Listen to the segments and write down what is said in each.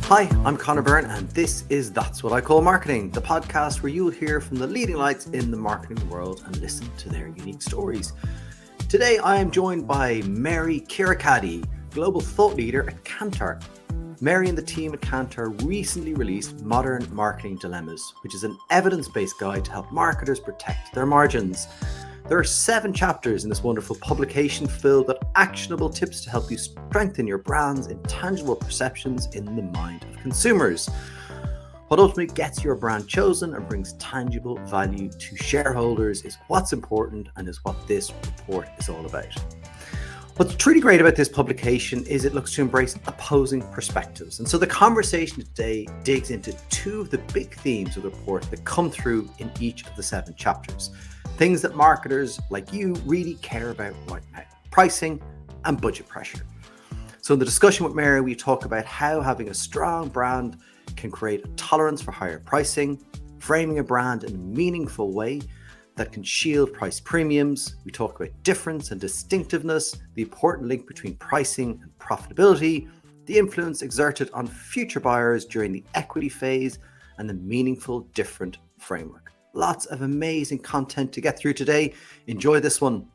Hi, I'm Conor Byrne, and this is That's What I Call Marketing, the podcast where you'll hear from the leading lights in the marketing world and listen to their unique stories. Today, I am joined by Mary Kyriakidi, Global Thought Leader at Kantar. Mary and the team at Kantar recently released Modern Marketing Dilemmas, which is an evidence-based guide to help marketers protect their margins. There are 7 chapters in this wonderful publication filled with actionable tips to help you strengthen your brand's intangible perceptions in the mind of consumers. What ultimately gets your brand chosen and brings tangible value to shareholders is what's important and is what this report is all about. What's truly great about this publication is it looks to embrace opposing perspectives. And so the conversation today digs into 2 of the big themes of the report that come through in each of the 7 chapters. Things that marketers like you really care about right now: pricing and budget pressure. So in the discussion with Mary, we talk about how having a strong brand can create a tolerance for higher pricing, framing a brand in a meaningful way that can shield price premiums. We talk about difference and distinctiveness, the important link between pricing and profitability, the influence exerted on future buyers during the equity phase, and the meaningful different framework. Lots of amazing content to get through today. Enjoy this one.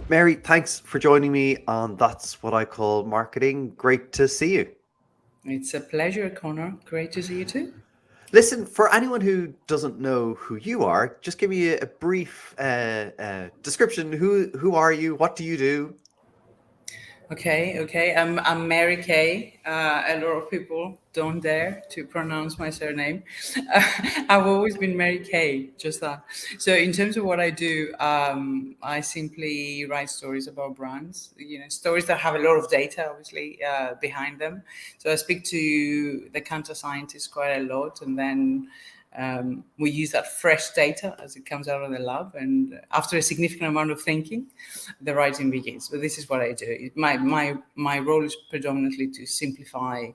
Mary, thanks for joining me on That's What I Call Marketing. Great to see you. It's a pleasure, Conor. Great to see you too. Listen, for anyone who doesn't know who you are, just give me a brief description. Who are you? What do you do? Okay. I'm Mary Kay. A lot of people don't dare to pronounce my surname. I've always been Mary Kay, just that. So in terms of what I do, I simply write stories about brands. Stories that have a lot of data, obviously, behind them. So I speak to the Kantar scientists quite a lot, and then we use that fresh data as it comes out of the lab, and after a significant amount of thinking, the writing begins. But this is what I do. My role is predominantly to simplify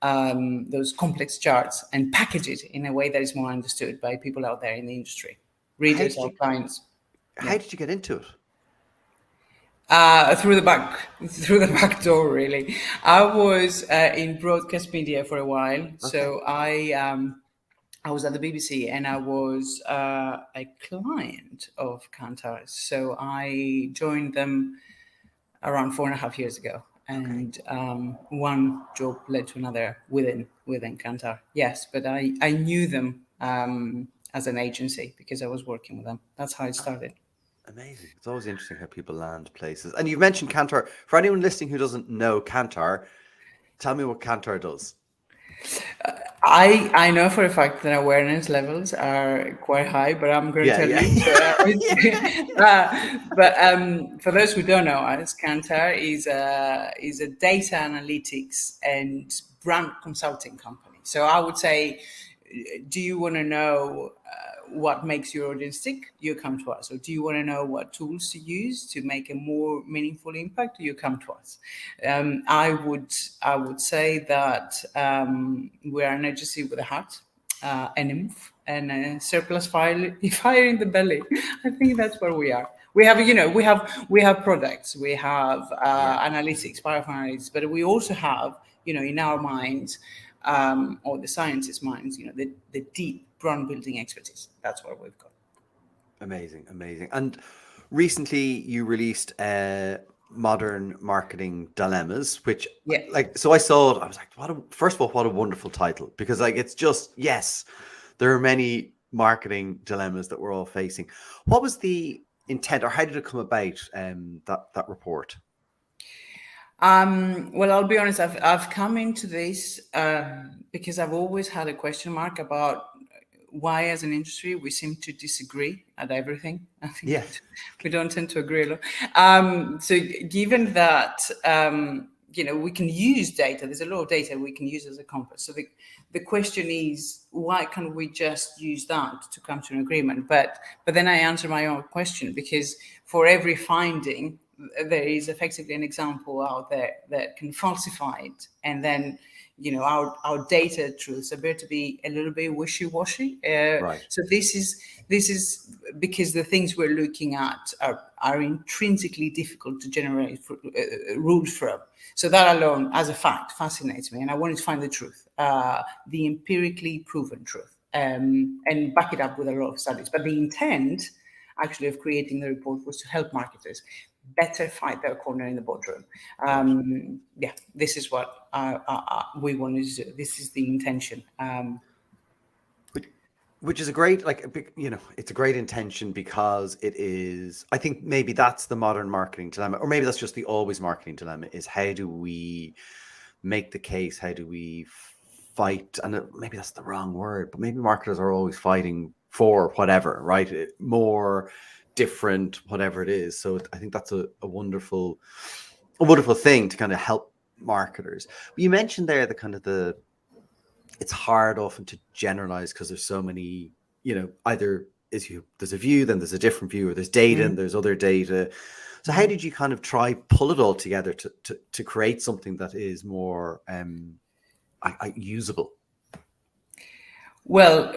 those complex charts and package it in a way that is more understood by people out there in the industry, readers or clients. How did you get into it? Through the back door, really. I was in broadcast media for a while, so I was at the BBC and I was a client of Kantar. So I joined them around 4.5 years ago. And one job led to another within Kantar. Yes, but I knew them as an agency because I was working with them. That's how it started. Amazing. It's always interesting how people land places. And you've mentioned Kantar. For anyone listening who doesn't know Kantar, tell me what Kantar does. I know for a fact that awareness levels are quite high, but I'm going to tell you. But for those who don't know us, Kantar is a data analytics and brand consulting company. So I would say, do you want to know what makes your audience tick? You come to us. Or do you want to know what tools to use to make a more meaningful impact? You come to us. I would say that we are an agency with a heart, an nymph, and a surplus fire in the belly. I think that's where we are. We have, we have products, we have analytics, power of analytics, but we also have, in our minds, or the scientists' minds, the deep brand building expertise. That's what we've got. Amazing. And recently you released Modern Marketing Dilemmas, which so I saw it, I was like, first of all, what a wonderful title, because it's just, yes, there are many marketing dilemmas that we're all facing. What was the intent, or how did it come about, that report? Well, I'll be honest, I've come into this because I've always had a question mark about why, as an industry, we seem to disagree at everything. I think we don't tend to agree a lot. So given that, we can use data, there's a lot of data we can use as a compass. So the question is, why can't we just use that to come to an agreement? But then I answer my own question, because for every finding, there is effectively an example out there that can falsify it, and then our data truths appear to be a little bit wishy-washy. Right. So this is because the things we're looking at are intrinsically difficult to generate rules from. So that alone, as a fact, fascinates me, and I wanted to find the truth, the empirically proven truth, and back it up with a lot of studies. But the intent, actually, of creating the report was to help marketers better fight their corner in the boardroom. This is what we wanted to do. This is the intention. Which is a great, it's a great intention, because it is, I think maybe that's the modern marketing dilemma, or maybe that's just the always marketing dilemma, is how do we make the case? How do we fight? And maybe that's the wrong word, but maybe marketers are always fighting for whatever, right? More, different, whatever it is. So I think that's a wonderful thing to kind of help marketers. But you mentioned there it's hard often to generalize, because there's so many, either there's a view, then there's a different view, or there's data and there's other data. So how did you kind of try pull it all together to create something that is more usable? Well,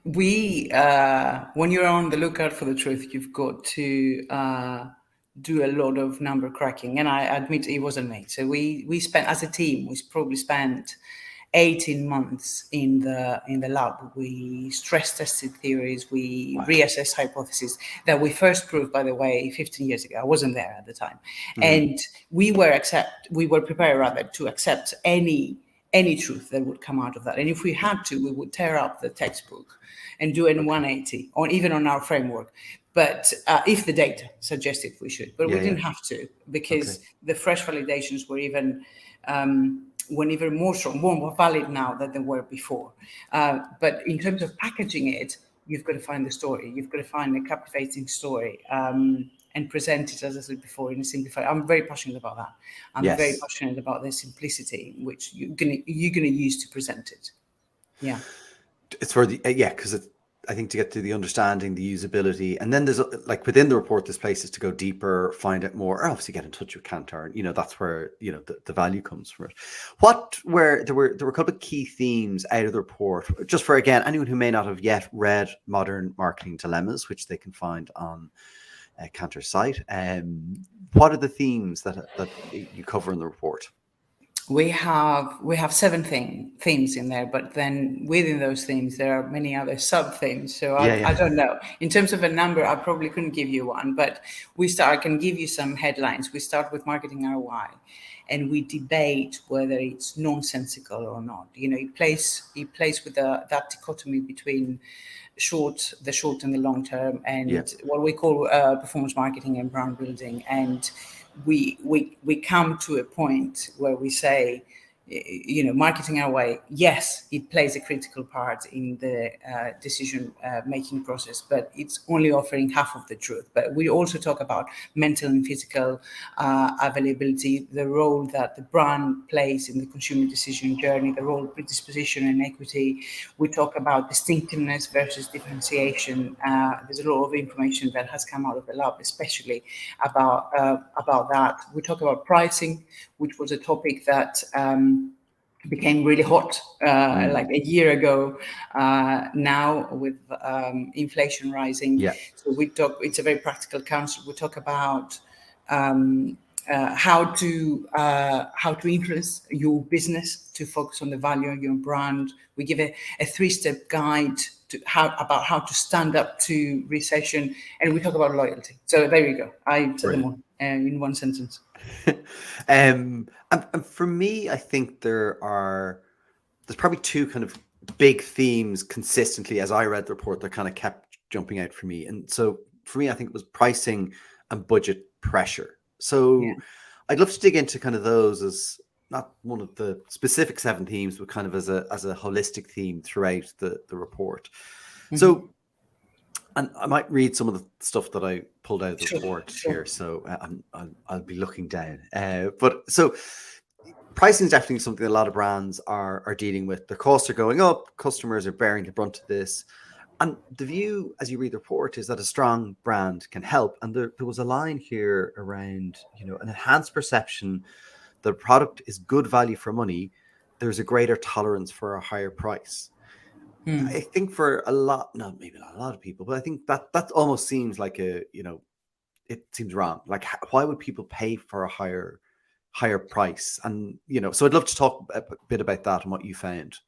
when you're on the lookout for the truth, you've got to do a lot of number cracking, and I admit it wasn't me. So we spent, as a team, we probably spent 18 months in the lab. We stress tested theories, we reassessed hypotheses that we first proved, by the way, 15 years ago. I wasn't there at the time. And we were prepared rather to accept any truth that would come out of that. And if we had to, we would tear up the textbook and do an 180, or even on our framework. But if the data suggested we should, but we didn't have to, because the fresh validations were even more strong, more valid now than they were before. But in terms of packaging it, you've got to find the story. You've got to find a captivating story and present it, as I said before, in a simplified. I'm very passionate about that. I'm very passionate about the simplicity which you're gonna use to present it. Yeah, it's for the because it's, I think, to get to the understanding, the usability, and then there's within the report, there's places to go deeper, find out more, or obviously get in touch with Kantar. That's where the value comes from it. There were a couple of key themes out of the report, just for, again, anyone who may not have yet read Modern Marketing Dilemmas, which they can find on Kantar's site. What are the themes that you cover in the report? We have 7 themes in there, but then within those themes there are many other sub themes. So I don't know. In terms of a number, I probably couldn't give you one, but I can give you some headlines. We start with marketing ROI, and we debate whether it's nonsensical or not. It plays with that dichotomy between the short and the long term, and what we call performance marketing and brand building. And we come to a point where we say, marketing our way, yes, it plays a critical part in the decision making process, but it's only offering half of the truth. But we also talk about mental and physical availability, the role that the brand plays in the consumer decision journey, the role of predisposition and equity. We talk about distinctiveness versus differentiation. There's a lot of information that has come out of the lab, especially about that. We talk about pricing, which was a topic that became really hot like a year ago now, with inflation rising. So it's a very practical counsel. We talk about how to influence your business to focus on the value of your brand. We give a 3-step guide about how to stand up to recession, and we talk about loyalty. So there you go. I said them all in one sentence. And for me, I think there's probably 2 kind of big themes consistently, as I read the report, that kind of kept jumping out for me. And so for me, I think it was pricing and budget pressure. So I'd love to dig into kind of those as not one of the specific 7 themes, but kind of as a holistic theme throughout the report. So, and I might read some of the stuff that I pulled out of the report here. So I'll be looking down. But so pricing is definitely something a lot of brands are dealing with. Their costs are going up. Customers are bearing the brunt of this. And the view, as you read the report, is that a strong brand can help. And there was a line here around, an enhanced perception that a product is good value for money. There's a greater tolerance for a higher price. I think for a lot, no, maybe not a lot of people, but I think that almost seems like it seems wrong. Like, why would people pay for a higher price? And so I'd love to talk a bit about that and what you found.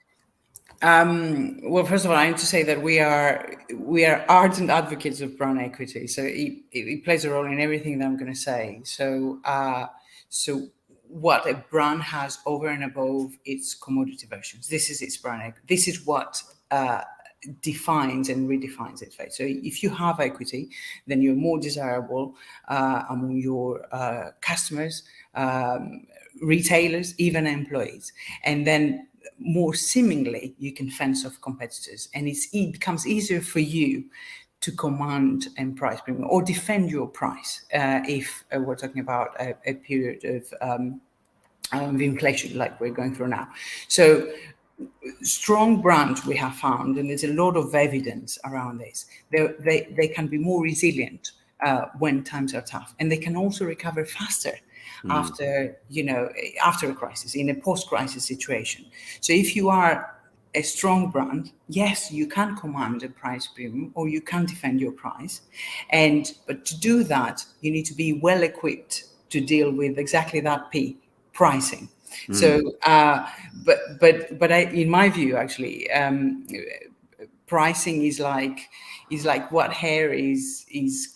Well, first of all, I need to say that we are ardent advocates of brand equity. So it plays a role in everything that I'm going to say. So what a brand has over and above its commodity versions, this is its brand equity. This is what defines and redefines it. Right? So if you have equity, then you're more desirable among your customers, retailers, even employees, and then more seemingly you can fence off competitors, and it becomes easier for you to command and price premium or defend your price if we're talking about a period of inflation like we're going through now. So strong brands, we have found, and there's a lot of evidence around this, they can be more resilient when times are tough, and they can also recover faster after a crisis, in a post-crisis situation. So if you are a strong brand, yes, you can command a price premium or you can defend your price, but to do that you need to be well equipped to deal with exactly that pricing. So but in my view, actually, pricing is like what hair is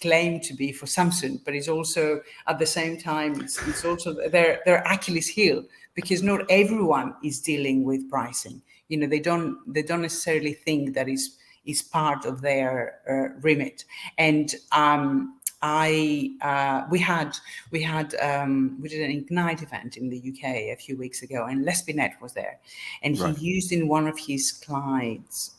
claimed to be for Samsung, but it's also at the same time it's also their Achilles heel, because not everyone is dealing with pricing. They don't necessarily think that is part of their remit. And we did an Ignite event in the UK a few weeks ago, and Les Binet was there, and he used in one of his slides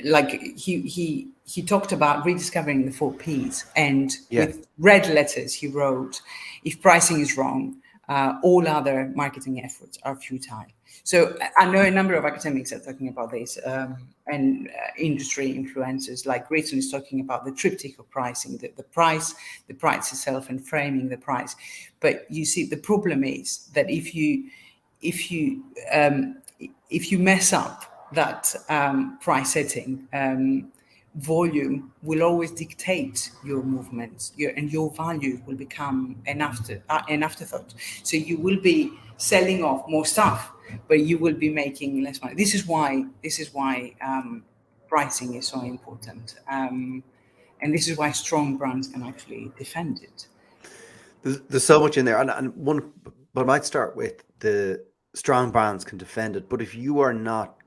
like he talked about rediscovering the 4 Ps, and with red letters he wrote, if pricing is wrong, all other marketing efforts are futile. So I know a number of academics are talking about this, and industry influencers like Riton is talking about the triptych of pricing, the price itself, and framing the price. But you see, the problem is that if you mess up that price setting, volume will always dictate your movements, and your value will become an afterthought. So you will be selling off more stuff, but you will be making less money. This is why pricing is so important, and this is why strong brands can actually defend it. There's so much in there, and one, but I might start with the strong brands can defend it. But if you are not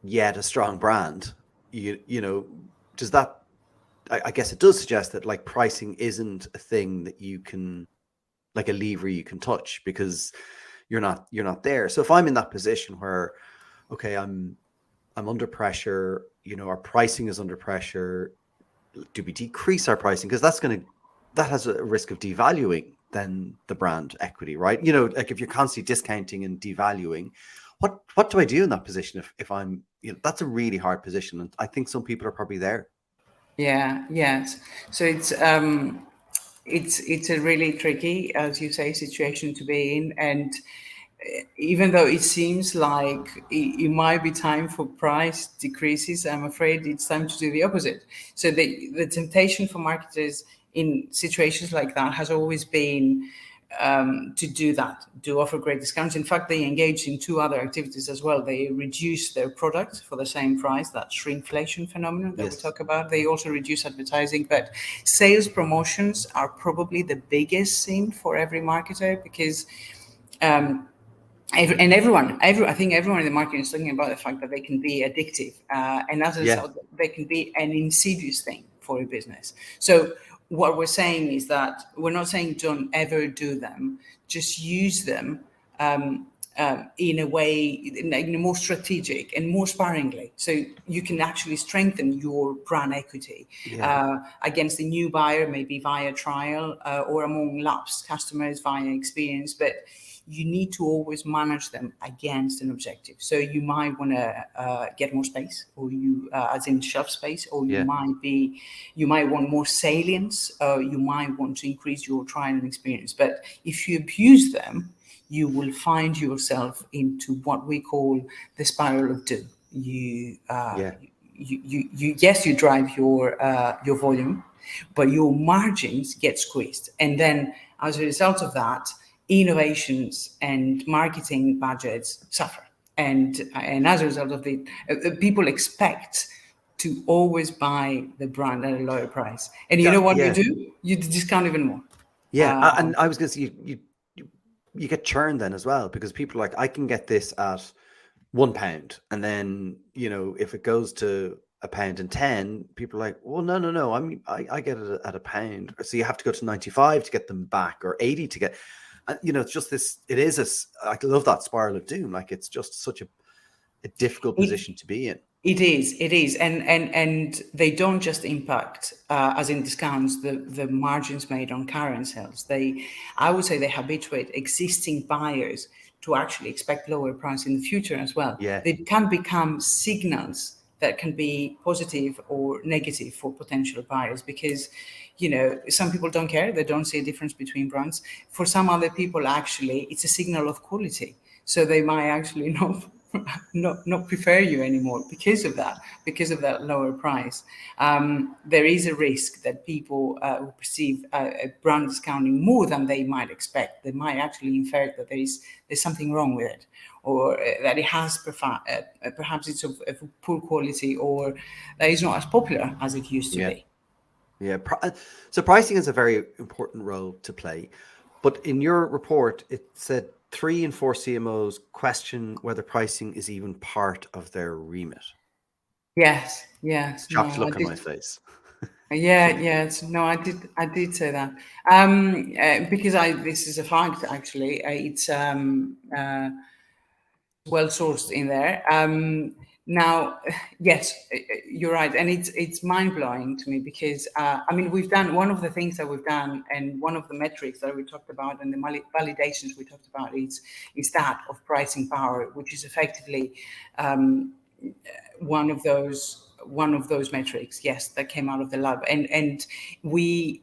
yet a strong brand, does that? I guess it does suggest that like pricing isn't a thing that you can, like a lever you can touch, because you're not there. So if I'm in that position where, okay, I'm under pressure, our pricing is under pressure, do we decrease our pricing? Because that has a risk of devaluing then the brand equity, right? Like if you're constantly discounting and devaluing, what do I do in that position if I'm, that's a really hard position, and I think some people are probably there. Yeah, yes. So it's a really tricky, as you say, situation to be in, and even though it seems like it might be time for price decreases, I'm afraid it's time to do the opposite. So the temptation for marketers in situations like that has always been to do that, to offer great discounts. In fact, they engage in 2 other activities as well. They reduce their products for the same price, that shrinkflation phenomenon that we talk about. They also reduce advertising, but sales promotions are probably the biggest sin for every marketer, because I think everyone in the market is talking about the fact that they can be addictive, and as a result, they can be an insidious thing for a business. So what we're saying is that we're not saying don't ever do them, just use them in a way, in a more strategic and more sparingly. So you can actually strengthen your brand equity against a new buyer, maybe via trial, or among lapsed customers via experience. But you need to always manage them against an objective. So you might want to get more space, or as in shelf space, or you might want more salience, or you might want to increase your trial and experience. But if you abuse them, you will find yourself into what we call the spiral of doom. You drive your volume, but your margins get squeezed, and then as a result of that, innovations and marketing budgets suffer, and as a result of it, people expect to always buy the brand at a lower price. And you know what you do? You discount even more. And I was going to say, you get churn then as well, because people are like, I can get this at £1, and then if it goes to £1.10, people are like, well, no, I get it at £1, so you have to go to 95 to get them back, or 80 to get. It's just this. I love that spiral of doom. Like, it's just such a difficult position to be in. It is, and they don't just impact, as in discounts, the margins made on current sales. I would say they habituate existing buyers to actually expect lower price in the future as well. Yeah. They can become signals that can be positive or negative for potential buyers, because some people don't care, they don't see a difference between brands. For some other people, actually, it's a signal of quality, so they might actually not prefer you anymore because of that lower price. There is a risk that people who perceive a brand discounting more than they might expect, they might actually infer that there's something wrong with it, or that it has perhaps it's of poor quality, or that it's not as popular as it used to be. Yeah. So pricing is a very important role to play. But in your report, it said 3 in 4 CMOs question whether pricing is even part of their remit. Yes. Shocked look on my face. Yes. No, I did say that. Because this is a fact, actually. It's well sourced in there. Now, yes, you're right, and it's mind blowing to me, because we've done, one of the things that we've done, and one of the metrics that we talked about, and the validations we talked about, is that of pricing power, which is effectively one of those metrics, yes, that came out of the lab, and we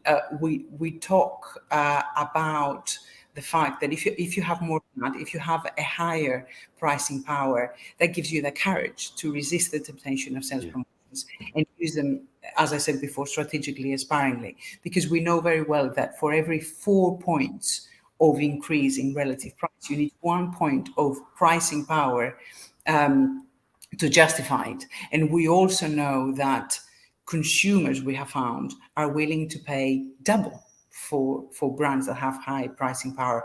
talk about the fact that if you have more demand, if you have a higher pricing power, that gives you the courage to resist the temptation of sales promotions and use them, as I said before, strategically and sparingly. Because we know very well that for every 4 points of increase in relative price, you need 1 point of pricing power to justify it. And we also know that consumers, we have found, are willing to pay double for brands that have high pricing power,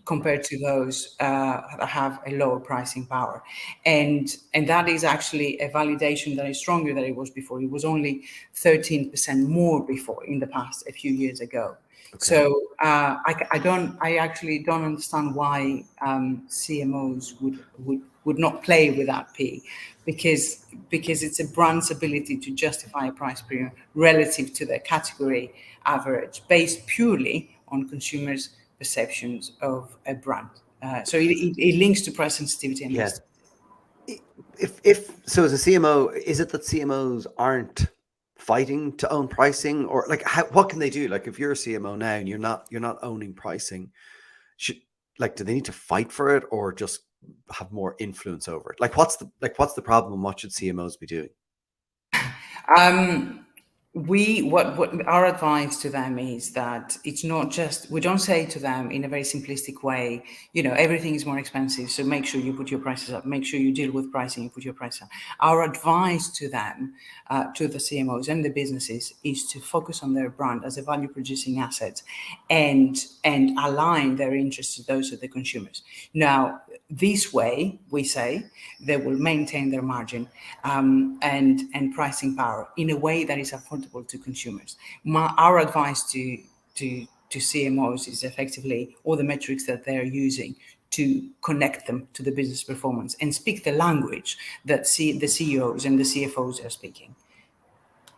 compared to those that have a lower pricing power. And that is actually a validation that is stronger than it was before. It was only 13% more before, in the past, a few years ago. Okay. So I actually don't understand why CMOs would not play with that P, because it's a brand's ability to justify a price premium relative to the category average, based purely on consumers' perceptions of a brand. So it links to price sensitivity and If so, as a CMO, is it that CMOs aren't fighting to own pricing, or like what can they do? Like, if you're a CMO now and you're not owning pricing, do they need to fight for it, or just have more influence over it? What's the problem, and what should CMOs be doing? What our advice to them is that it's not just, we don't say to them in a very simplistic way, everything is more expensive, so make sure you put your prices up, make sure you deal with pricing and put your price up. Our advice to them, to the CMOs and the businesses, is to focus on their brand as a value producing asset, and align their interests to those of the consumers. Now, this way, we say, they will maintain their margin and pricing power in a way that is affordable to consumers. Our advice to CMOs is effectively all the metrics that they're using to connect them to the business performance and speak the language that the CEOs and the CFOs are speaking.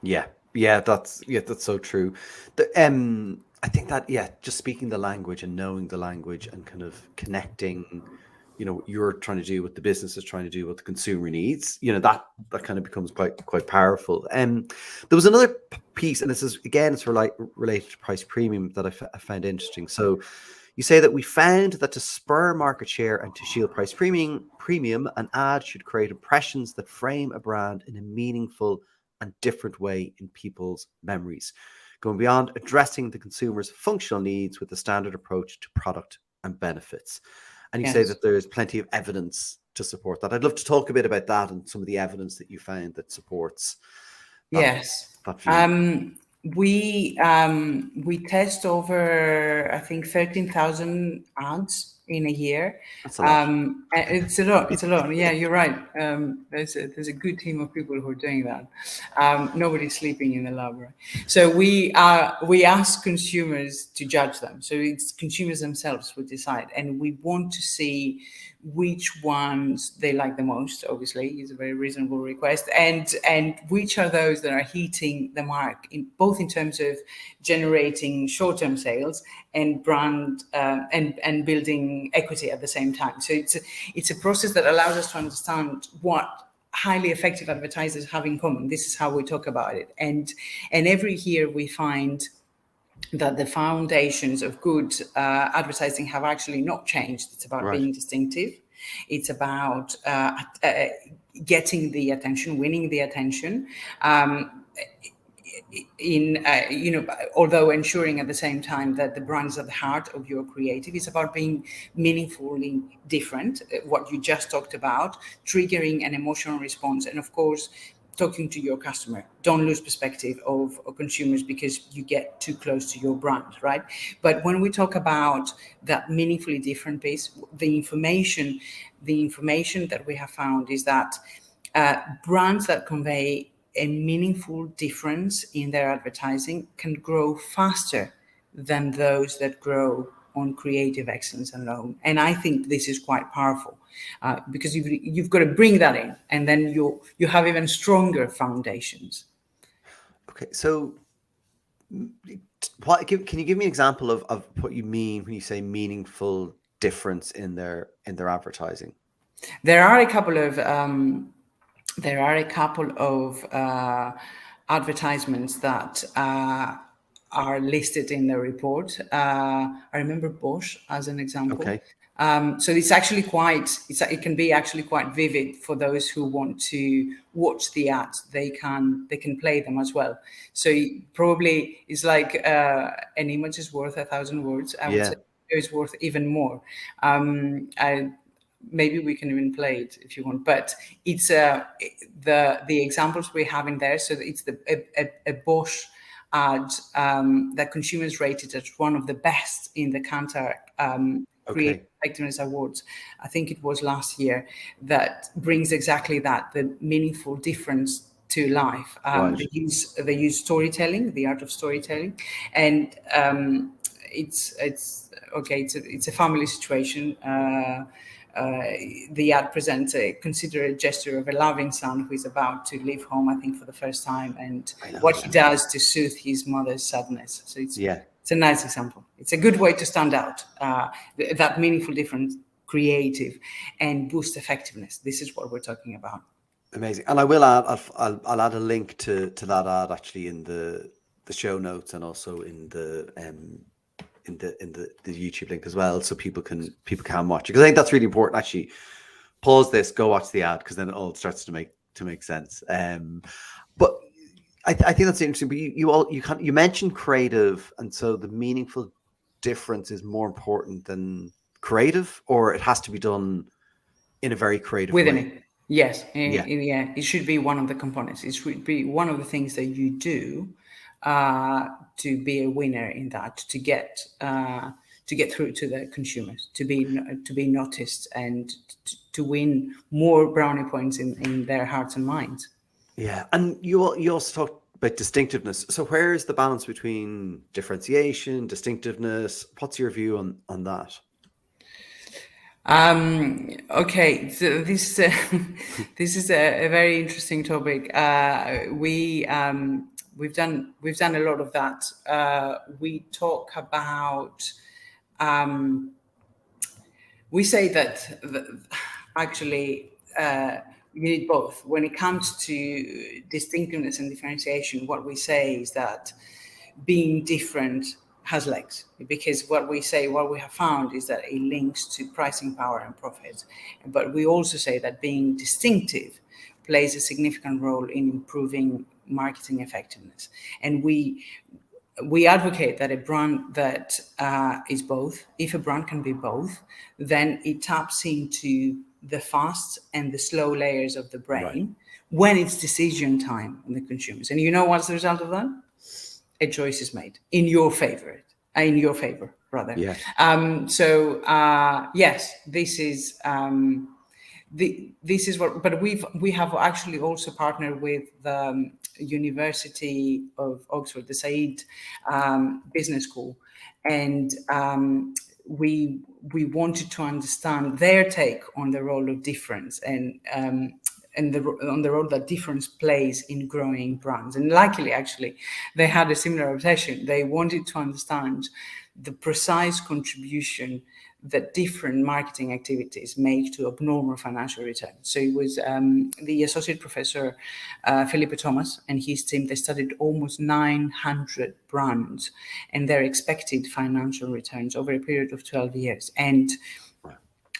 That's so true. I think that just speaking the language and knowing the language and kind of connecting, what you're trying to do, what the business is trying to do, what the consumer needs, that kind of becomes quite powerful. There was another piece, and this is again, it's related to price premium that I found interesting. So you say that we found that to spur market share and to shield price premium, an ad should create impressions that frame a brand in a meaningful and different way in people's memories, going beyond addressing the consumer's functional needs with a standard approach to product and benefits. And you say that there's plenty of evidence to support that. I'd love to talk a bit about that and some of the evidence that you found that supports that view. We test over, I think, 13,000 ads in a year. That's a lot. It's a lot. Yeah, you're right. There's a good team of people who are doing that. Nobody's sleeping in the lab, right? So we ask consumers to judge them. So it's consumers themselves who decide, and we want to see which ones they like the most. Obviously, is a very reasonable request, and which are those that are hitting the mark both in terms of generating short-term sales and brand and building equity at the same time. So it's a process that allows us to understand what highly effective advertisers have in common. This is how we talk about it, and every year we find that the foundations of good advertising have actually not changed. It's about being distinctive. It's about getting the attention, winning the attention, although ensuring at the same time that the brand is at the heart of your creative. It's about being meaningfully different, what you just talked about, triggering an emotional response, and of course, talking to your customer. Don't lose perspective of consumers because you get too close to your brand, right? But when we talk about that meaningfully different piece, the information that we have found is that brands that convey a meaningful difference in their advertising can grow faster than those that grow on creative excellence alone. And I think this is quite powerful because you've got to bring that in, and then you have even stronger foundations. Okay, so can you give me an example of what you mean when you say meaningful difference in their advertising? There are a couple of advertisements that are listed in the report. I remember Bosch as an example. Okay. So it's actually it can be actually quite vivid for those who want to watch the ads. They can play them as well. So probably it's like an image is worth 1,000 words. I would say it's worth even more. Maybe we can even play it if you want, but it's the examples we have in there. So it's a Bosch ad that consumers rated as one of the best in the Kantar Creative Effectiveness Awards. I think it was last year. That brings exactly that, the meaningful difference to life. They use storytelling, the art of storytelling, and it's a family situation. The ad presents a considerate gesture of a loving son who is about to leave home, I think, for the first time, and what he does to soothe his mother's sadness. So it's a nice example. It's a good way to stand out, that meaningful difference, creative, and boost effectiveness. This is what we're talking about. Amazing. And I will add, I'll add a link to that ad actually in the show notes, and also in the YouTube link as well, so people can watch it, because I think that's really important. Actually, pause this, go watch the ad, because then it all starts to make sense. But I think that's interesting. But you mentioned creative, and so the meaningful difference is more important than creative, or it has to be done in a very creative way. It. Yes, it should be one of the components. It should be one of the things that you do to be a winner in that, to get through to the consumers, to be noticed, and to win more brownie points in their hearts and minds. Yeah, and you also talked about distinctiveness. So where is the balance between differentiation, distinctiveness? What's your view on that? Okay, so this this is a very interesting topic. We've done a lot of that. We talk about. We say that actually you need both. When it comes to distinctiveness and differentiation, what we say is that being different has legs, because what we have found is that it links to pricing power and profit. But we also say that being distinctive plays a significant role in improving marketing effectiveness. And we advocate that a brand that is both, if a brand can be both, then it taps into the fast and the slow layers of the brain when it's decision time on the consumers. And you know what's the result of that? A choice is made in your favor, rather. Yeah. Yes, this is this is what. But we have actually also partnered with the University of Oxford, the Said Business School, and we wanted to understand their take on the role of difference and on the role that difference plays in growing brands. And luckily, actually, they had a similar obsession. They wanted to understand the precise contribution that different marketing activities make to abnormal financial returns. So it was the associate professor, Felipe Thomas, and his team. They studied almost 900 brands and their expected financial returns over a period of 12 years.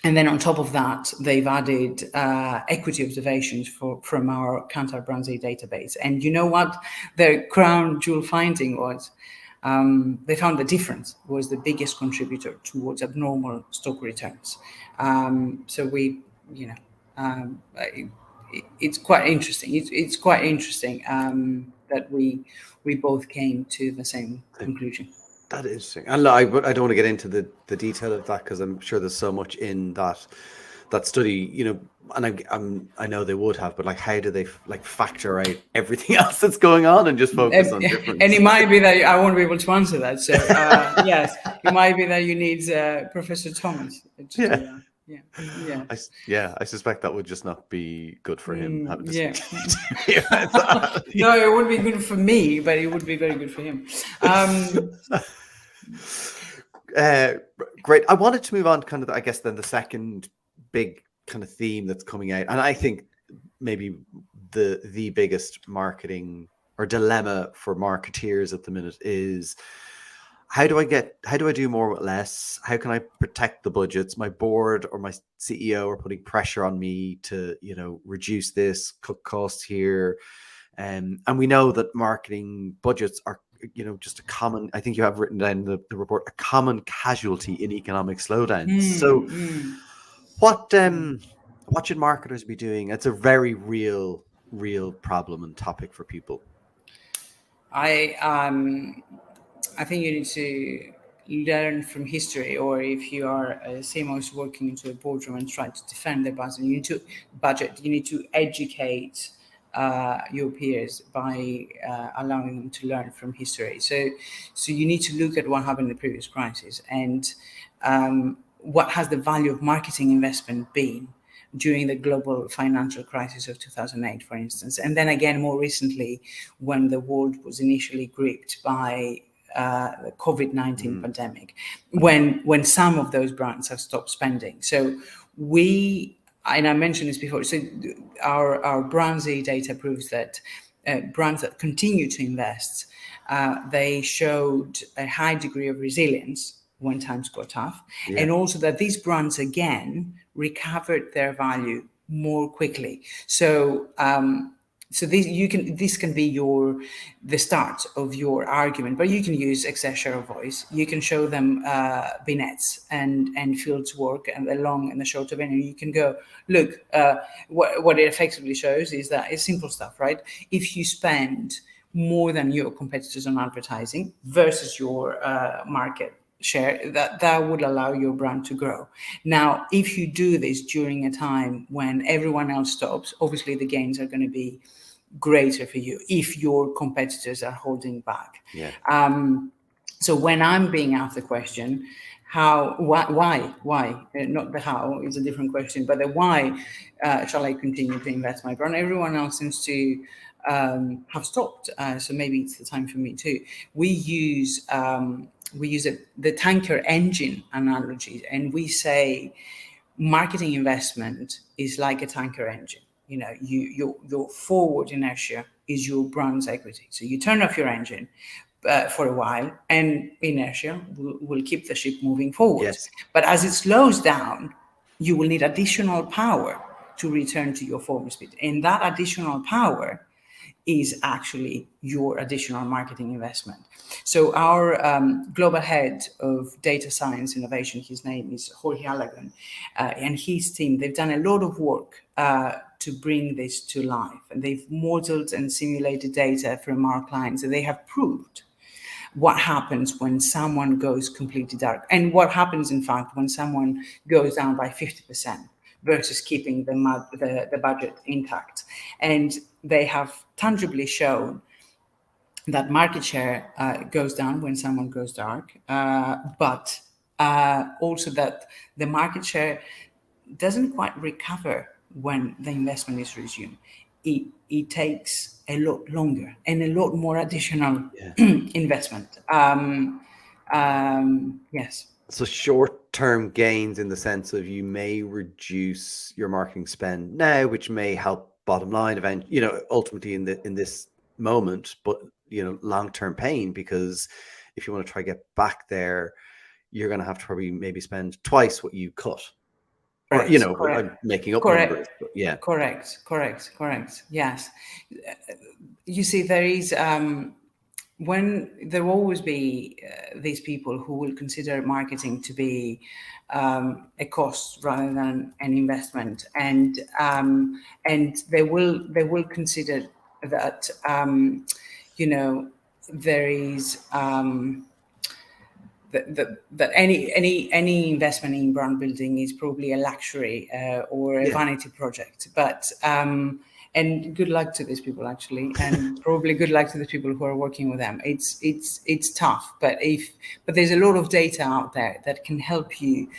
And then on top of that, they've added equity observations from our Kantar Brandsy database. And you know what their crown jewel finding was? They found the difference was the biggest contributor towards abnormal stock returns. So we, it's quite interesting. It's quite interesting that we both came to the same conclusion. That is interesting. And I don't want to get into the detail of that because I'm sure there's so much in that study, and I know they would have, but like, how do they factor out everything else that's going on and just focus on different? And it might be that I won't be able to answer that. So yes, it might be that you need Professor Thomas. I suspect that would just not be good for him having to speak. No, it wouldn't be good for me, but it would be very good for him. Great. I wanted to move on to kind of, I guess, then the second big kind of theme that's coming out, and I think maybe the biggest marketing or dilemma for marketeers at the minute is, how do I do more with less? How can I protect the budgets? My board or my CEO are putting pressure on me to, reduce this, cut costs here. And we know that marketing budgets are, just a common, I think you have written down in the report, a common casualty in economic slowdowns. So what should marketers be doing? It's a very real problem and topic for people. I think you need to learn from history, or if you are a CMOs working into a boardroom and try to defend the budget, you need to educate your peers by allowing them to learn from history. So you need to look at what happened in the previous crisis and what has the value of marketing investment been during the global financial crisis of 2008, for instance, and then again more recently when the world was initially gripped by the COVID-19 pandemic, when some of those brands have stopped spending. So and I mentioned this before, so our Brandsy data proves that brands that continue to invest, they showed a high degree of resilience when times got tough, and also that these brands again recovered their value more quickly. So this can be the start of your argument, but you can use excess share of voice. You can show them vignettes and fields work and the long and the short of it, and you can go, look, what it effectively shows is that it's simple stuff, right? If you spend more than your competitors on advertising versus your market share, that would allow your brand to grow. Now, if you do this during a time when everyone else stops, obviously the gains are going to be greater for you if your competitors are holding back. So when I'm being asked the question, why, not the how is a different question, but the why shall I continue to invest my brand? Everyone else seems to have stopped, so maybe it's the time for me too. We use the tanker engine analogy, and we say marketing investment is like a tanker engine. You know, your forward inertia is your brand's equity. So you turn off your engine for a while, and inertia will keep the ship moving forward. Yes. But as it slows down, you will need additional power to return to your forward speed. And that additional power is actually your additional marketing investment. So our global head of data science innovation, his name is Jorge Alagon, and his team, they've done a lot of work to bring this to life. And they've modeled and simulated data from our clients, and they have proved what happens when someone goes completely dark, and what happens, in fact, when someone goes down by 50% versus keeping the budget intact. And they have tangibly shown that market share goes down when someone goes dark, but also that the market share doesn't quite recover when the investment is resumed. It takes a lot longer and a lot more additional investment. Yes. So short-term gains in the sense of you may reduce your marketing spend now, which may help bottom line event, ultimately in this moment, but long-term pain, because if you want to try to get back there, you're going to have to probably maybe spend twice what you cut. Correct, Or, I'm making up correct, numbers, but yeah. Correct. Yes. You see, there is, when there will always be these people who will consider marketing to be a cost rather than an investment, and they will consider that there is that any investment in brand building is probably a luxury or a vanity project, but and good luck to these people, actually, and probably good luck to the people who are working with them. It's tough, but there's a lot of data out there that can help you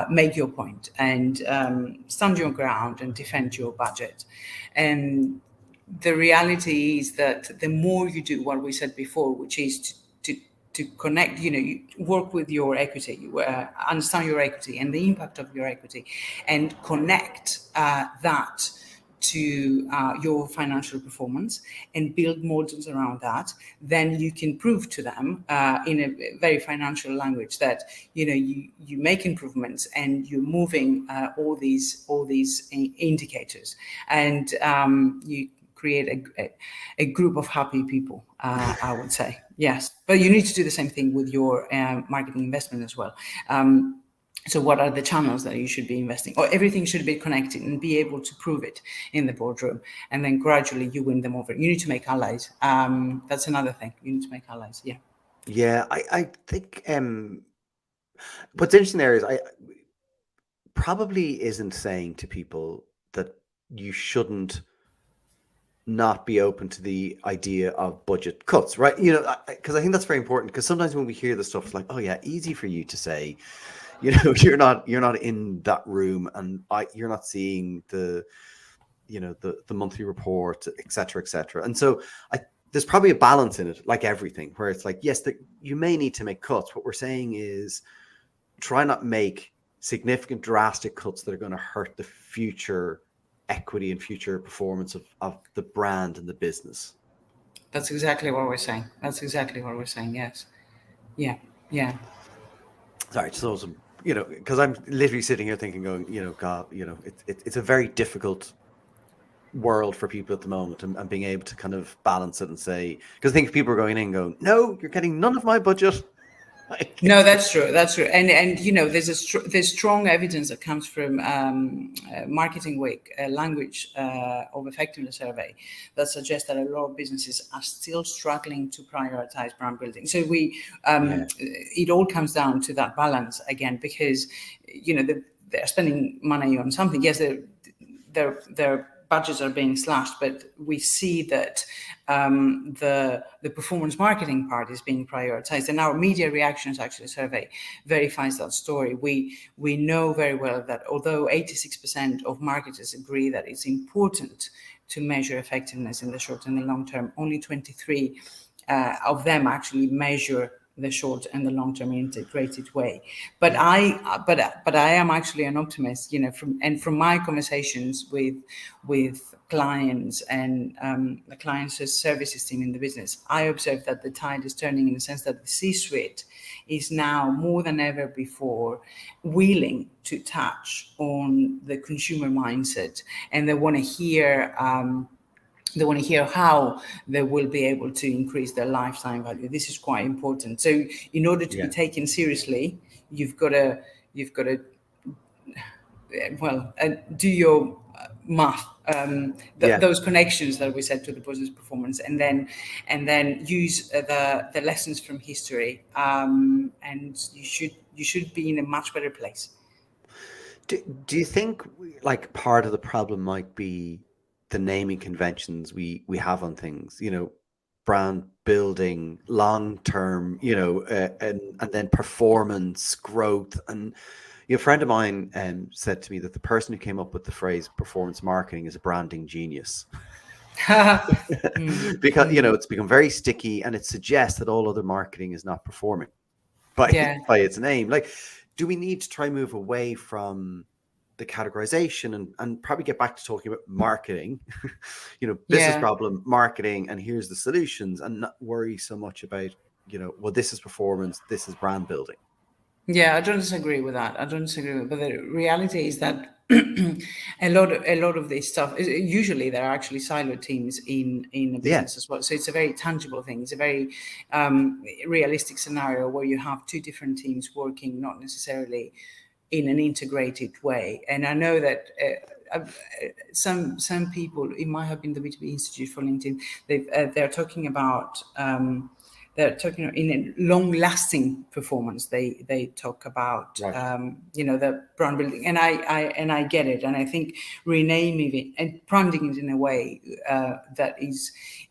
make your point and stand your ground and defend your budget. And the reality is that the more you do what we said before, which is to connect, you work with your equity, understand your equity and the impact of your equity, and connect that to your financial performance and build models around that. Then you can prove to them in a very financial language that you make improvements and you're moving all these indicators, and you create a group of happy people, I would say. Yes, but you need to do the same thing with your marketing investment as well. So what are the channels that you should be investing? Or everything should be connected and be able to prove it in the boardroom. And then gradually you win them over. You need to make allies. That's another thing. You need to make allies. Yeah. Yeah, I think what's interesting there is I probably isn't saying to people that you shouldn't not be open to the idea of budget cuts, right? Because I think that's very important, because sometimes when we hear the stuff like, oh yeah, easy for you to say, you're not in that room, and you're not seeing the monthly report, etc. And so there's probably a balance in it, like everything, where it's like, yes, you may need to make cuts. What we're saying is try not make significant drastic cuts that are going to hurt the future equity and future performance of the brand and the business. That's exactly what we're saying. Yes. Yeah. Sorry, just also, because I'm literally sitting here thinking, going, God, it's a very difficult world for people at the moment, and being able to kind of balance it and say, because I think people are going in and going, no, you're getting none of my budget. No, that's true. And there's strong evidence that comes from Marketing Week, a language of effectiveness survey, that suggests that a lot of businesses are still struggling to prioritize brand building. So it all comes down to that balance again, because they're spending money on something. Yes, they're budgets are being slashed, but we see that the performance marketing part is being prioritized, and our media reactions actually survey verifies that story. We know very well that although 86% of marketers agree that it's important to measure effectiveness in the short and the long term, only 23 of them actually measure the short and the long term integrated way. But I am actually an optimist, from my conversations with clients and the clients' services team in the business, I observe that the tide is turning in the sense that the C-suite is now more than ever before willing to touch on the consumer mindset, and they want to hear. They want to hear how they will be able to increase their lifetime value. This is quite important. So, in order to be taken seriously, you've got to do your math, those connections that we said to the business performance, and then use the lessons from history, and you should be in a much better place. Do you think like part of the problem might be the naming conventions we have on things, brand building, long term, and then performance, growth? And a friend of mine said to me that the person who came up with the phrase performance marketing is a branding genius. Because it's become very sticky, and it suggests that all other marketing is not performing by its name. Like, do we need to try and move away from the categorization and probably get back to talking about marketing, business problem, marketing, and here's the solutions, and not worry so much about, well, this is performance, this is brand building? Yeah, I don't disagree with that. But the reality is that a lot of this stuff usually there are actually siloed teams in a business as well. So it's a very tangible thing. It's a very realistic scenario where you have two different teams working, not necessarily in an integrated way. And I know that some people, it might have been the B2B Institute for LinkedIn, they're talking about in a long-lasting performance. They talk about the brand building, and I get it, and I think renaming it and branding it in a way that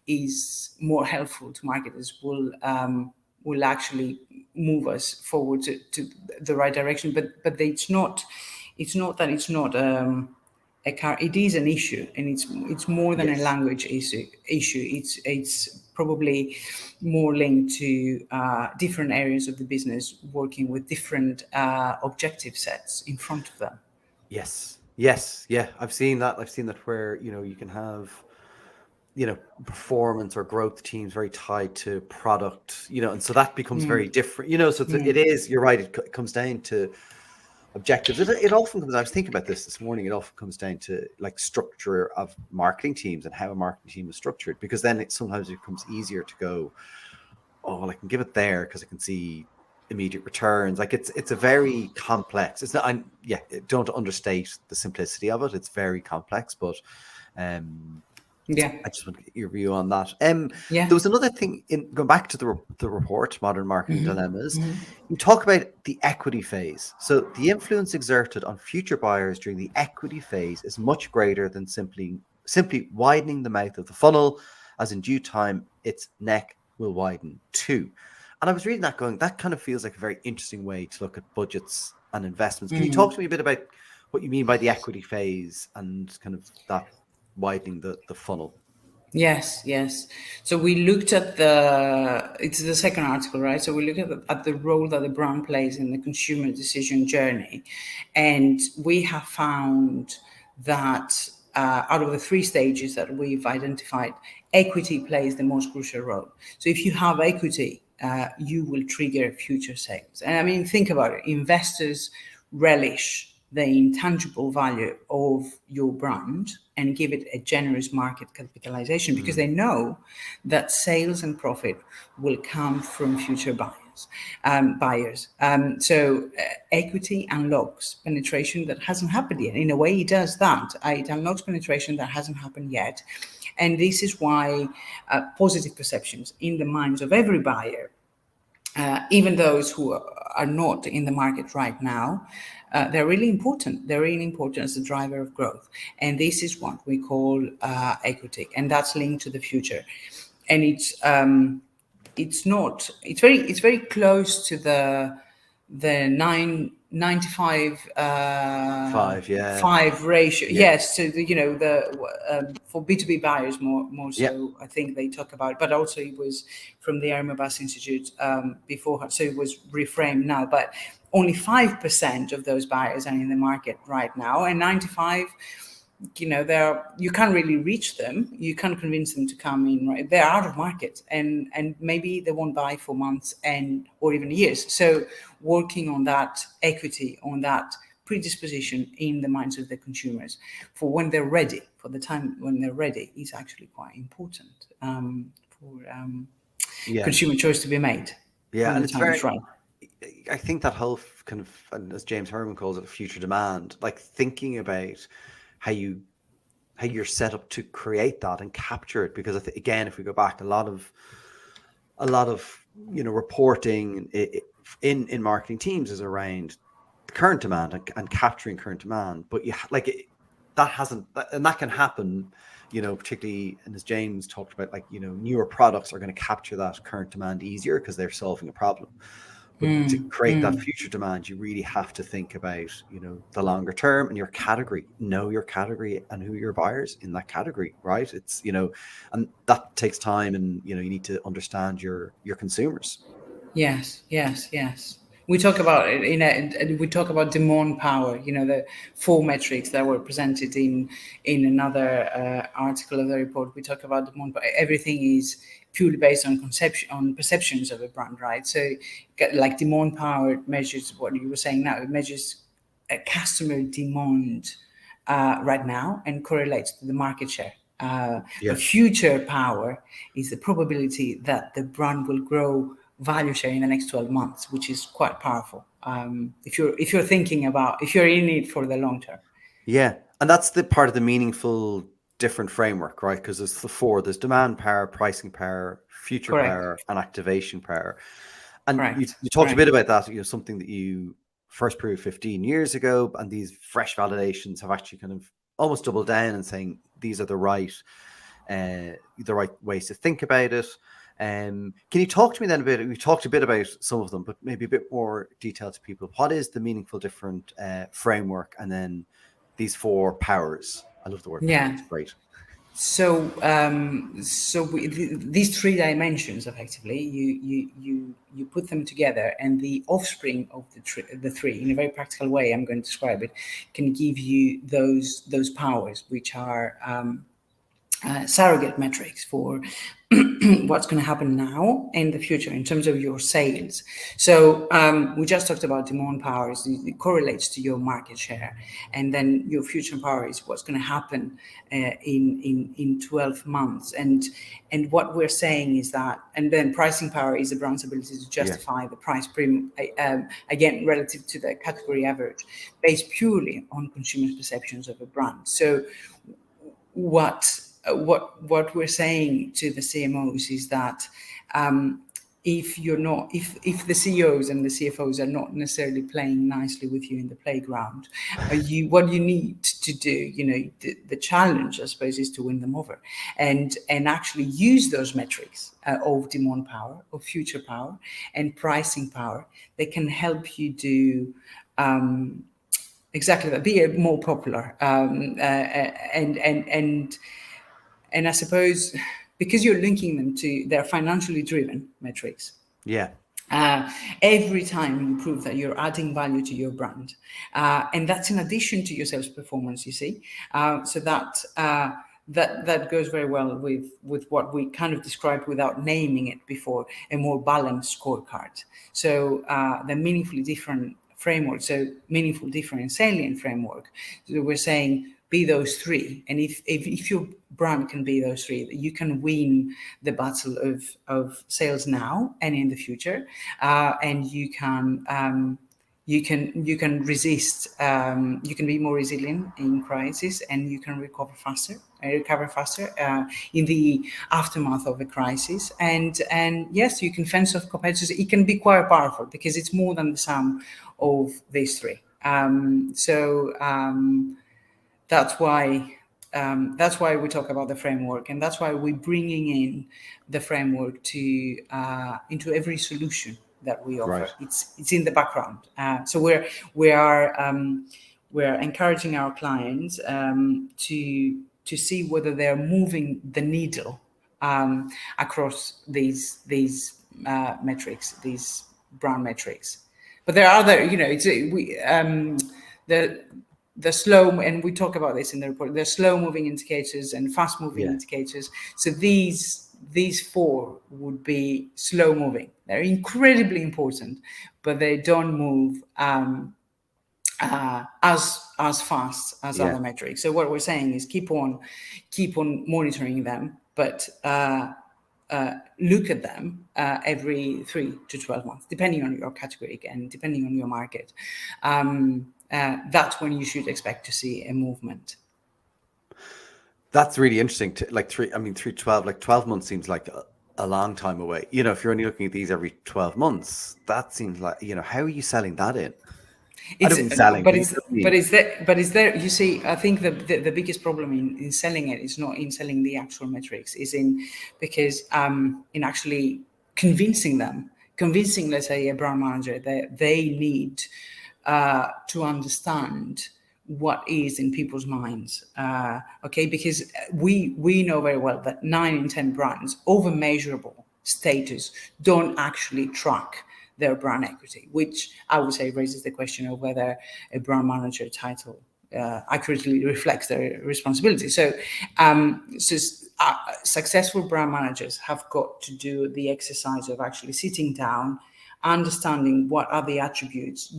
is more helpful to marketers will actually move us forward to the right direction. But it's not that it's not it is an issue, and it's more than a language issue. It's probably more linked to different areas of the business working with different objective sets in front of them. Yes. Yeah. I've seen that where, you can have, performance or growth teams very tied to product, and so that becomes very different, so it is, you're right. It comes down to objectives. It often comes, I was thinking about this morning, it often comes down to like structure of marketing teams and how a marketing team is structured, because then sometimes it becomes easier to go, oh, well, I can give it there because I can see immediate returns. Like it's a very complex, it's not, don't understate the simplicity of it. It's very complex, but I just want to get your view on that. There was another thing in going back to the report, Modern Marketing Dilemmas. You talk about the equity phase. So the influence exerted on future buyers during the equity phase is much greater than simply widening the mouth of the funnel, as in due time its neck will widen too. And I was reading that going, that kind of feels like a very interesting way to look at budgets and investments. Can you talk to me a bit about what you mean by the equity phase and kind of that widening the funnel? Yes. So we looked at it's the second article, right? So we look at the role that the brand plays in the consumer decision journey. And we have found that out of the three stages that we've identified, equity plays the most crucial role. So if you have equity, you will trigger future sales. And I mean, think about it. Investors relish the intangible value of your brand and give it a generous market capitalization because they know that sales and profit will come from future buyers. So equity unlocks penetration that hasn't happened yet. In a way, it does that. It unlocks penetration that hasn't happened yet. And this is why positive perceptions in the minds of every buyer, even those who are not in the market right now, they're really important. They're really important as a driver of growth. And this is what we call equity, and that's linked to the future. And it's not. It's very close to the 95 Five, yeah. 5 ratio. Yeah. Yes, so for B2B buyers more Yeah. so. I think they talk about it, but also it was from the Airbus Institute before, so it was reframed now. But only 5% of those buyers are in the market right now, and 95, you can't really reach them. You can't convince them to come in, right? They're out of market, and maybe they won't buy for months or even years. So working on that equity, on that predisposition in the minds of the consumers for when they're ready, for the time when they're ready, is actually quite important for consumer choice to be made Yeah, when and the it's time is very, right. I think that whole kind of, and as James Herman calls it, future demand, like thinking about how you're set up to create that and capture it. Because again, if we go back, a lot of reporting in marketing teams is around the current demand and capturing current demand. But that hasn't, and that can happen, particularly, and as James talked about, newer products are going to capture that current demand easier because they're solving a problem. But to create that future demand, you really have to think about, the longer term and your category. Know your category and who your buyers in that category, right? It's, and that takes time, and you need to understand your consumers. Yes. We talk about it we talk about demand power. The 4 metrics that were presented in another article of the report. We talk about demand. Everything is purely based on perceptions of a brand, right? So, like demand power measures what you were saying now. It measures a customer demand right now and correlates to the market share. But future power is the probability that the brand will grow value share in the next 12 months, which is quite powerful. If you're thinking about, if you're in it for the long term. Yeah, and that's the part of the meaningful different framework, right? Because there's the 4: there's demand power, pricing power, future Correct. power, and activation power. And Correct. you talked a bit about that, something that you first proved 15 years ago, and these fresh validations have actually kind of almost doubled down and saying these are the right ways to think about it. Can you talk to me then a bit? We talked a bit about some of them, but maybe a bit more detail to people. What is the meaningful different framework, and then these 4 powers? I love the word power. It's great. So, these 3 dimensions, effectively, you put them together, and the offspring of the 3, in a very practical way, I'm going to describe it, can give you those powers, which are surrogate metrics for what's going to happen now and the future in terms of your sales. So we just talked about demand powers. It correlates to your market share, and then your future power is what's going to happen in 12 months. And what we're saying is that, and then pricing power is the brand's ability to justify the price premium, again, relative to the category average, based purely on consumers' perceptions of a brand. So what we're saying to the CMOs is that if the CEOs and the CFOs are not necessarily playing nicely with you in the playground, what you need to do, the challenge, I suppose, is to win them over and actually use those metrics of demand power, of future power, and pricing power. They can help you do exactly that, be more popular, and I suppose because you're linking them to their financially driven metrics. Yeah. Every time you prove that you're adding value to your brand, and that's in addition to your sales performance, you see. So that goes very well with what we kind of described without naming it before, a more balanced scorecard. So the meaningfully different framework, so meaningful different and salient framework. So we're saying be those 3, and if your brand can be those 3, you can win the battle of sales now and in the future, and you can resist, you can be more resilient in crisis, and you can recover faster in the aftermath of a crisis. And yes, you can fence off competitors. It can be quite powerful because it's more than the sum of these 3. That's why we talk about the framework, and that's why we're bringing in the framework to into every solution that we offer. Right. It's in the background. So we're encouraging our clients to see whether they're moving the needle across these metrics, these brand metrics. But there are other, the slow, and we talk about this in the report, the slow moving indicators and fast moving indicators. So these four would be slow moving. They're incredibly important, but they don't move as fast as other metrics. So what we're saying is keep on monitoring them, but look at them every 3 to 12 months, depending on your category again, depending on your market. That's when you should expect to see a movement. That's really interesting. 3 to 12, like 12 months seems like a long time away. If you're only looking at these every 12 months, that seems like, how are you selling that in? I don't mean selling, but is there, you see, I think the biggest problem in selling it is not in selling the actual metrics, is in actually convincing, let's say, a brand manager that they need to understand what is in people's minds. Because we know very well that 9 in 10 brands over measurable status don't actually track their brand equity, which I would say raises the question of whether a brand manager title accurately reflects their responsibility. So, successful brand managers have got to do the exercise of actually sitting down, understanding what are the attributes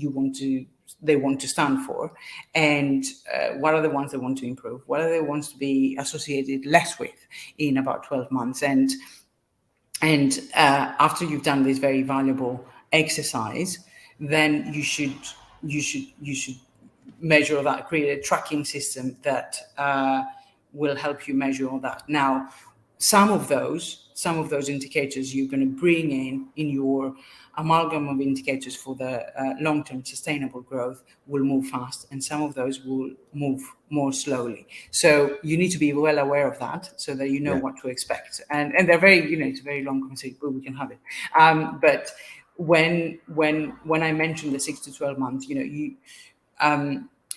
they want to stand for, and what are the ones they want to improve, what are the ones to be associated less with in about 12 months. And after you've done this very valuable exercise, then you should measure that, create a tracking system that will help you measure all that. Now, some of those indicators you're going to bring in your amalgam of indicators for the long-term sustainable growth will move fast, and some of those will move more slowly. So you need to be well aware of that, so that you know what to expect. And they're very, it's a very long conversation, but we can have it. But when I mentioned the 6 to 12 months,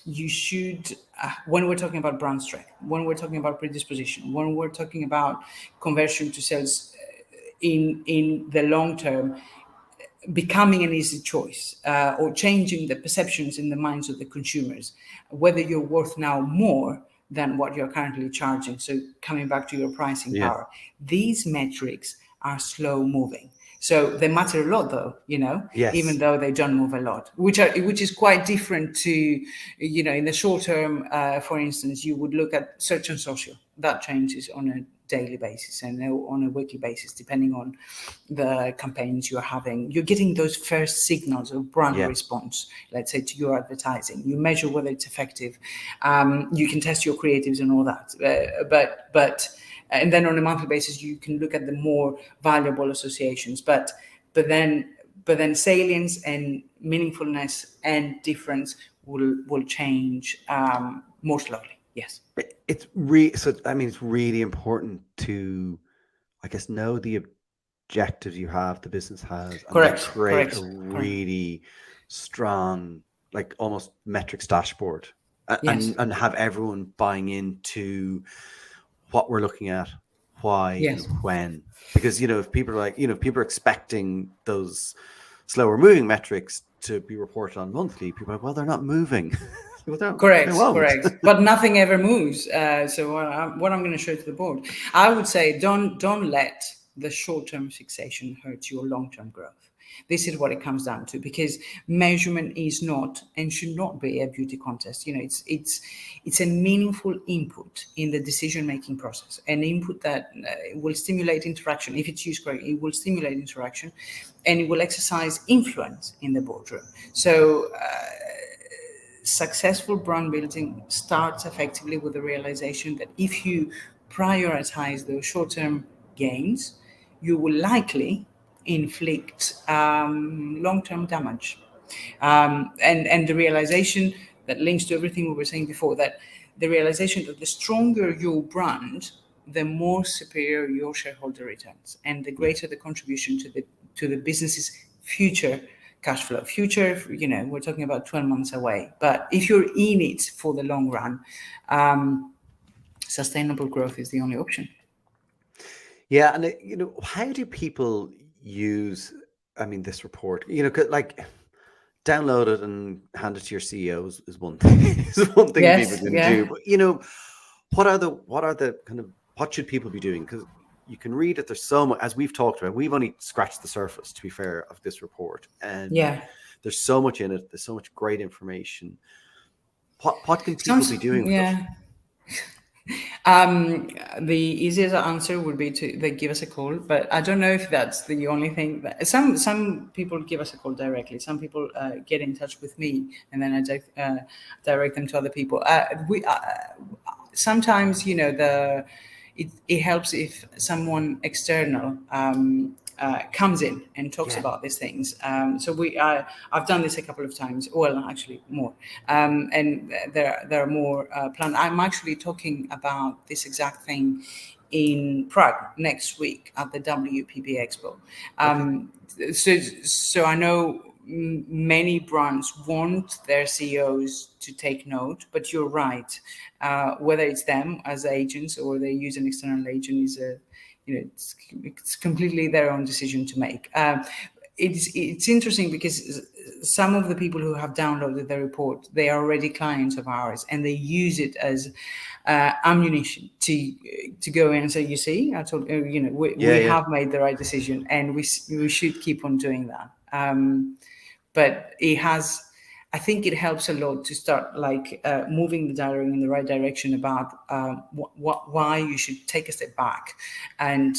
you should, when we're talking about brand strength, when we're talking about predisposition, when we're talking about conversion to sales in the long term, becoming an easy choice, or changing the perceptions in the minds of the consumers, whether you're worth now more than what you're currently charging. So coming back to your pricing power, these metrics are slow moving. So they matter a lot, though, even though they don't move a lot, which is quite different to, in the short term. For instance, you would look at search and social. That changes on a daily basis and on a weekly basis, depending on the campaigns you're having. You're getting those first signals of brand response, let's say, to your advertising. You measure whether it's effective. You can test your creatives and all that. And then on a monthly basis, you can look at the more valuable associations. But then salience and meaningfulness and difference will change more slowly. Yes. It's really important to, I guess, know the objectives you have, the business has, and create a really strong, like almost metrics dashboard, and have everyone buying into what we're looking at, why and when. Because if people are people are expecting those slower moving metrics to be reported on monthly, people are like, well, they're not moving. Correct. But nothing ever moves. So what I'm going to show to the board, I would say, don't let the short-term fixation hurt your long-term growth. This is what it comes down to, because measurement is not and should not be a beauty contest. It's a meaningful input in the decision-making process, an input that will stimulate interaction. If it's used correctly, it will stimulate interaction, and it will exercise influence in the boardroom. So successful brand building starts effectively with the realization that if you prioritize those short-term gains, you will likely inflict long-term damage. And the realization that links to everything we were saying before, that the realization that the stronger your brand, the more superior your shareholder returns, and the greater the contribution to the business's future cash flow. Future, we're talking about 12 months away. But if you're in it for the long run, sustainable growth is the only option. Yeah, and how do people use? I mean, this report. Like, download it and hand it to your CEO is one thing. Is one thing Yes, people can yeah. do. But what should people be doing? Because you can read it. There's so much, as we've talked about. We've only scratched the surface, to be fair, of this report, and there's so much in it. There's so much great information. What can people be doing with it? The easiest answer would be to they give us a call, but I don't know if that's the only thing. Some people give us a call directly. Some people get in touch with me, and then I direct them to other people. Sometimes it helps if someone external comes in and talks about these things. So I've done this a couple of times. Well, actually more, and there are more planned. I'm actually talking about this exact thing in Prague next week at the WPP Expo. So I know many brands want their CEOs to take note, but you're right. Whether it's them as agents or they use an external agent is it's completely their own decision to make. It's interesting because some of the people who have downloaded the report, they are already clients of ours, and they use it as ammunition to go in and say, you see, I told we have made the right decision, and we should keep on doing that. But I think it helps a lot to start moving the dialogue in the right direction about why you should take a step back and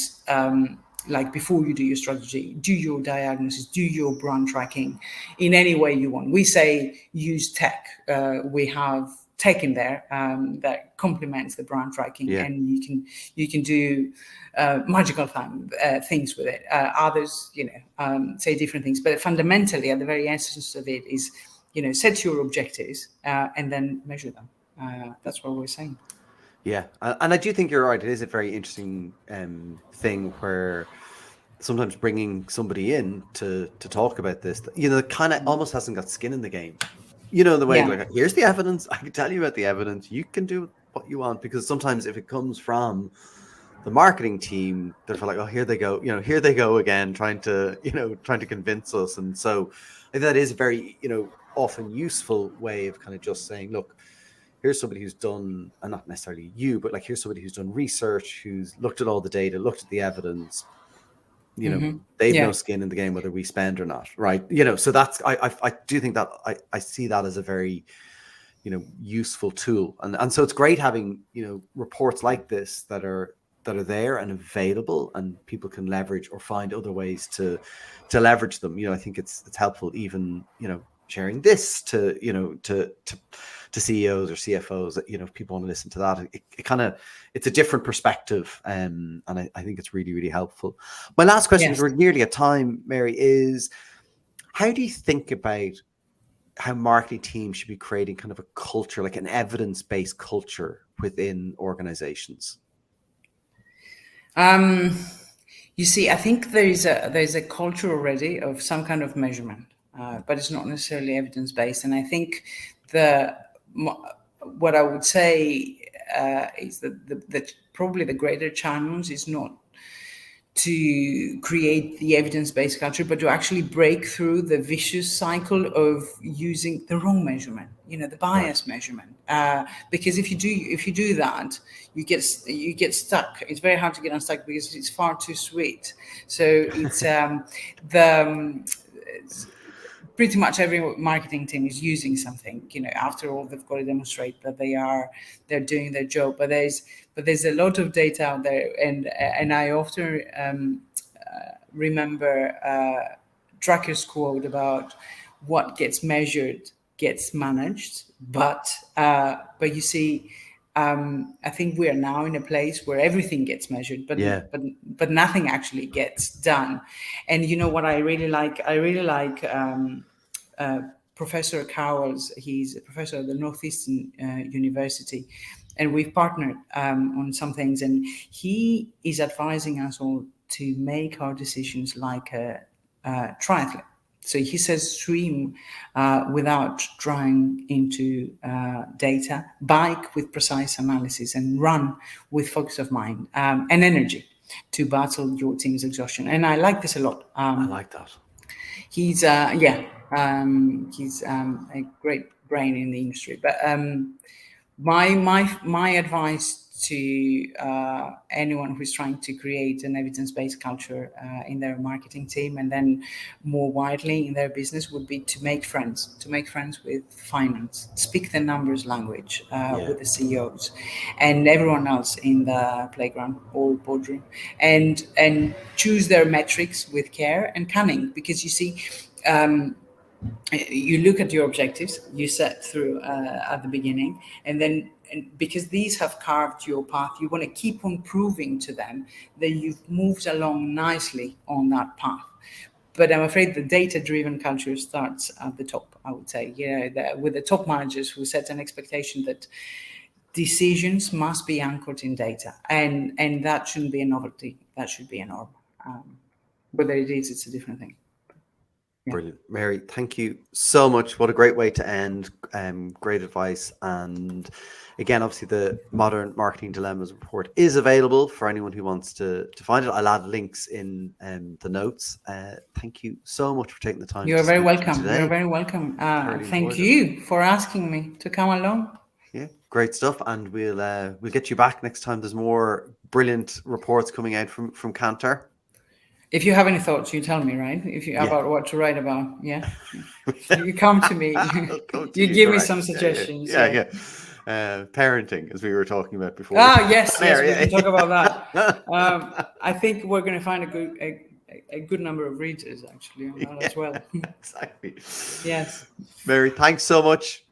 before you do your strategy, do your diagnosis, do your brand tracking in any way you want. We say use tech. We have tech in there that complements the brand tracking, and you can do magical things with it. Others, say different things, but fundamentally, at the very essence of it is, set your objectives and then measure them. That's what we're saying. Yeah, and I do think you're right. It is a very interesting thing where sometimes bringing somebody in to talk about this, kind of almost hasn't got skin in the game. The way here's the evidence. I can tell you about the evidence. You can do what you want, because sometimes if it comes from the marketing team, they're like, oh, here they go. Here they go again, trying to convince us. And so I think that is a very, often useful way of kind of just saying, look, here's somebody who's done, and not necessarily you, but here's somebody who's done research, who's looked at all the data, looked at the evidence. They've no skin in the game whether we spend or not, right? So that's I do think that I see that as a very useful tool, and so it's great having reports like this that are there and available, and people can leverage or find other ways to leverage them. I think it's helpful, even sharing this to CEOs or CFOs, that if people want to listen to that, it's a different perspective, and I think it's really, really helpful. My last question, because we're nearly at time, Mary, is how do you think about how marketing teams should be creating kind of a culture, like an evidence-based culture within organizations? You see, I think there's a culture already of some kind of measurement, but it's not necessarily evidence-based. And I think what I would say is that probably the greater challenge is not to create the evidence-based culture, but to actually break through the vicious cycle of using the wrong measurement, the bias measurement. Because if you do that, you get stuck. It's very hard to get unstuck because it's far too sweet. So it's pretty much every marketing team is using something. After all, they've got to demonstrate that they're doing their job. But there's a lot of data out there, and I often remember Drucker's quote about what gets measured gets managed. But you see, I think we are now in a place where everything gets measured, but nothing actually gets done. And what I really like Professor Cowles. He's a professor at the Northeastern University, and we've partnered on some things. And he is advising us all to make our decisions like a triathlete. So he says swim without drawing into data, bike with precise analysis, and run with focus of mind and energy to battle your team's exhaustion. And I like this a lot. I like that. He's he's a great brain in the industry. But my advice to anyone who's trying to create an evidence-based culture in their marketing team, and then more widely in their business, would be to make friends with finance, speak the numbers language with the CEOs and everyone else in the playground or boardroom, and choose their metrics with care and cunning. Because you see, you look at your objectives you set through at the beginning, and then because these have carved your path, you want to keep on proving to them that you've moved along nicely on that path. But I'm afraid the data-driven culture starts at the top, I would say, with the top managers who set an expectation that decisions must be anchored in data, and that shouldn't be a novelty, that should be a norm. Whether it is, it's a different thing. Yeah. Brilliant. Mary, thank you so much. What a great way to end. Great advice. And again, obviously the Modern Marketing Dilemmas report is available for anyone who wants to find it. I'll add links in the notes. Thank you so much for taking the time. You're very welcome. You're very welcome. Thank you for asking me to come along. Yeah, great stuff. And we'll get you back next time. There's more brilliant reports coming out from Kantar. If you have any thoughts, you tell me, right? About what to write about, you come to me. You give me some suggestions. Yeah. Parenting, as we were talking about before. Yes, we can talk about that. I think we're going to find a good number of readers actually on that as well. Exactly. Yes. Mary, thanks so much.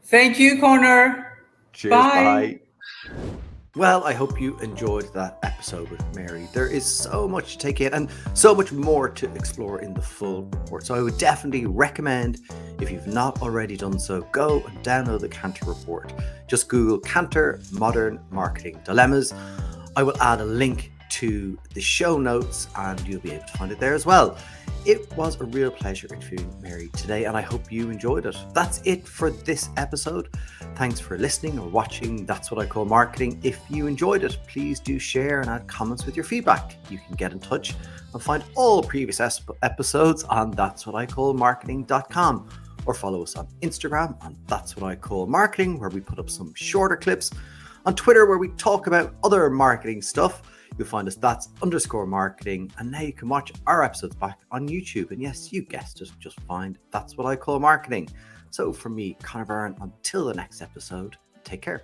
Thank you, Connor. Cheers. Bye. Well, I hope you enjoyed that episode with Mary. There is so much to take in and so much more to explore in the full report. So I would definitely recommend, if you've not already done so, go and download the Kantar report. Just Google Kantar Modern Marketing Dilemmas. I will add a link to the show notes and you'll be able to find it there as well. It was a real pleasure interviewing Mary today, and I hope you enjoyed it. That's it for this episode. Thanks for listening or watching That's What I Call Marketing. If you enjoyed it, please do share and add comments with your feedback. You can get in touch and find all previous episodes on that'swhaticallmarketing.com, or follow us on Instagram on That's What I Call Marketing, where we put up some shorter clips, on Twitter, where we talk about other marketing stuff. You'll find us that's_marketing, and now you can watch our episodes back on YouTube. And yes, you guessed it, just find That's What I Call Marketing. So from me, Conor Byrne, until the next episode, take care.